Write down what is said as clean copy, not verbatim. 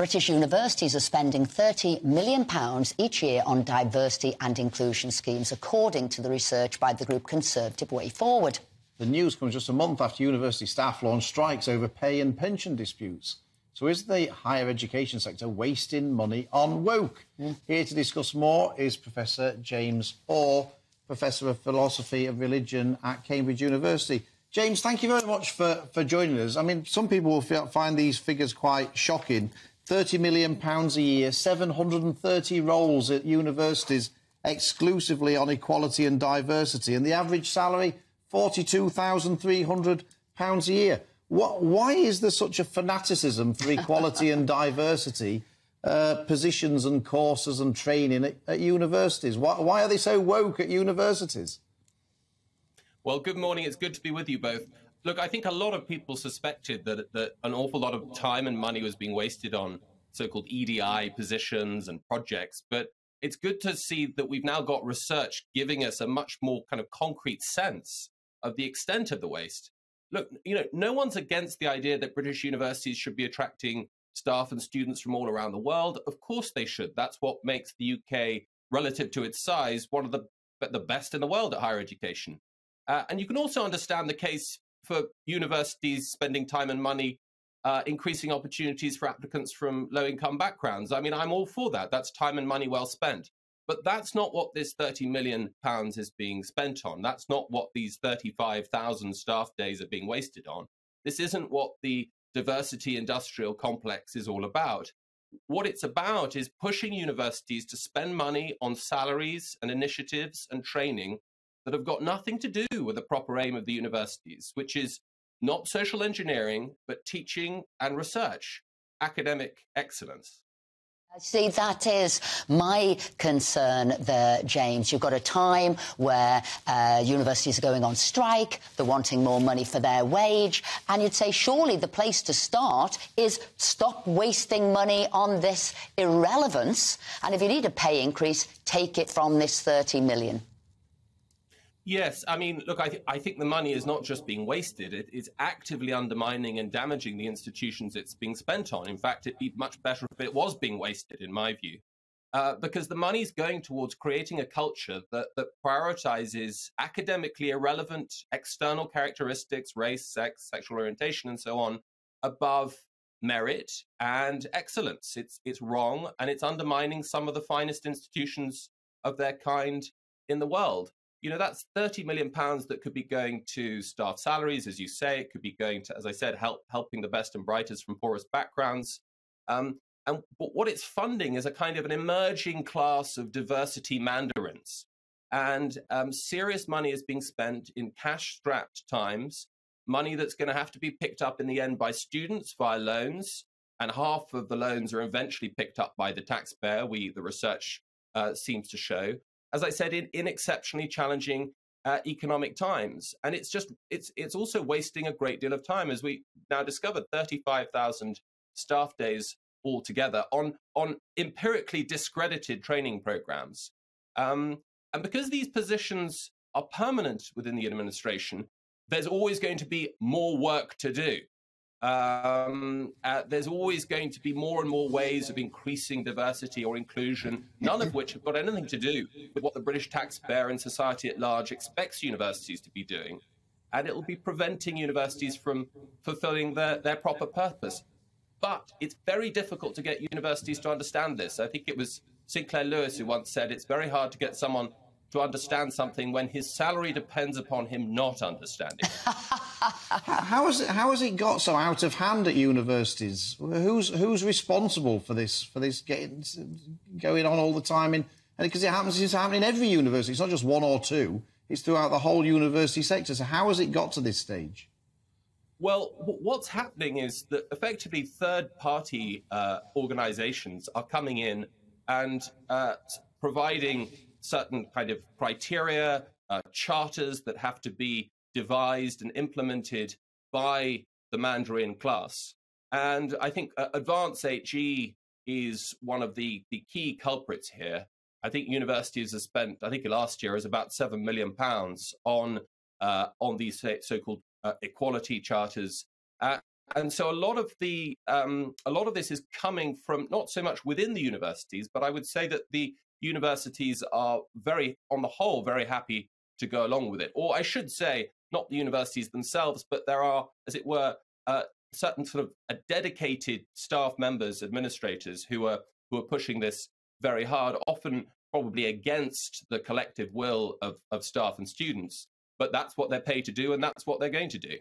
British universities are spending £30 million each year on diversity and inclusion schemes, according to the research by the group Conservative Way Forward. The news comes just a month after university staff launched strikes over pay and pension disputes. So is the higher education sector wasting money on woke? Here to discuss more is Professor James Orr, Professor of Philosophy of Religion at Cambridge University. James, thank you very much for joining us. I mean, some people will find these figures quite shocking. £30 million a year, 730 roles at universities exclusively on equality and diversity, and the average salary, £42,300 a year. Why is there such a fanaticism for equality and diversity positions and courses and training at universities? Why are they so woke at universities? Well, good morning. It's good to be with you both. Look, I think a lot of people suspected that an awful lot of time and money was being wasted on so-called EDI positions and projects, but it's good to see that we've now got research giving us a much more kind of concrete sense of the extent of the waste. Look, no one's against the idea that British universities should be attracting staff and students from all around the world. Of course they should. That's what makes the UK, relative to its size, one of the best in the world at higher education. And you can also understand the case for universities spending time and money increasing opportunities for applicants from low-income backgrounds. I mean, I'm all for that. That's time and money well spent. But that's not what this £30 million is being spent on. That's not what these 35,000 staff days are being wasted on. This isn't what the diversity industrial complex is all about. What it's about is pushing universities to spend money on salaries and initiatives and training that have got nothing to do with the proper aim of the universities, which is not social engineering, but teaching and research, academic excellence. See, that is my concern there, James. You've got a time where universities are going on strike, they're wanting more money for their wage, and you'd say surely the place to start is stop wasting money on this irrelevance, and if you need a pay increase, take it from this £30 million. Yes, I mean, look, I think the money is not just being wasted, it is actively undermining and damaging the institutions it's being spent on. In fact, it'd be much better if it was being wasted, in my view, because the money is going towards creating a culture that prioritizes academically irrelevant external characteristics, race, sex, sexual orientation, and so on, above merit and excellence. It's wrong, and it's undermining some of the finest institutions of their kind in the world. That's £30 million that could be going to staff salaries, as you say. It could be going to, as I said, helping the best and brightest from poorest backgrounds. But what it's funding is a kind of an emerging class of diversity mandarins. And serious money is being spent in cash-strapped times, money that's going to have to be picked up in the end by students via loans, and half of the loans are eventually picked up by the taxpayer, the research seems to show. As I said, in exceptionally challenging economic times. And it's also wasting a great deal of time, as we now discovered, 35,000 staff days altogether on empirically discredited training programs. And because these positions are permanent within the administration, there's always going to be more work to do. There's always going to be more and more ways of increasing diversity or inclusion, none of which have got anything to do with what the British taxpayer and society at large expects universities to be doing. And it will be preventing universities from fulfilling their proper purpose. But it's very difficult to get universities to understand this. I think it was Sinclair Lewis who once said it's very hard to get someone to understand something when his salary depends upon him not understanding. How has it got so out of hand at universities? Who's responsible for this going on all the time? And because it's happening in every university. It's not just one or two. It's throughout the whole university sector. So how has it got to this stage? Well, what's happening is that effectively third-party organisations are coming in and providing certain kind of criteria, charters that have to be devised and implemented by the Mandarin class. And I think Advanced HE is one of the key culprits here. I think universities have spent, I think last year, is about £7 million on these so-called equality charters. And so a lot of this is coming from not so much within the universities, but I would say that the universities are on the whole, very happy to go along with it. Or I should say, not the universities themselves, but there are, as it were, certain sort of dedicated staff members, administrators who are pushing this very hard, often probably against the collective will of staff and students. But that's what they're paid to do, and that's what they're going to do.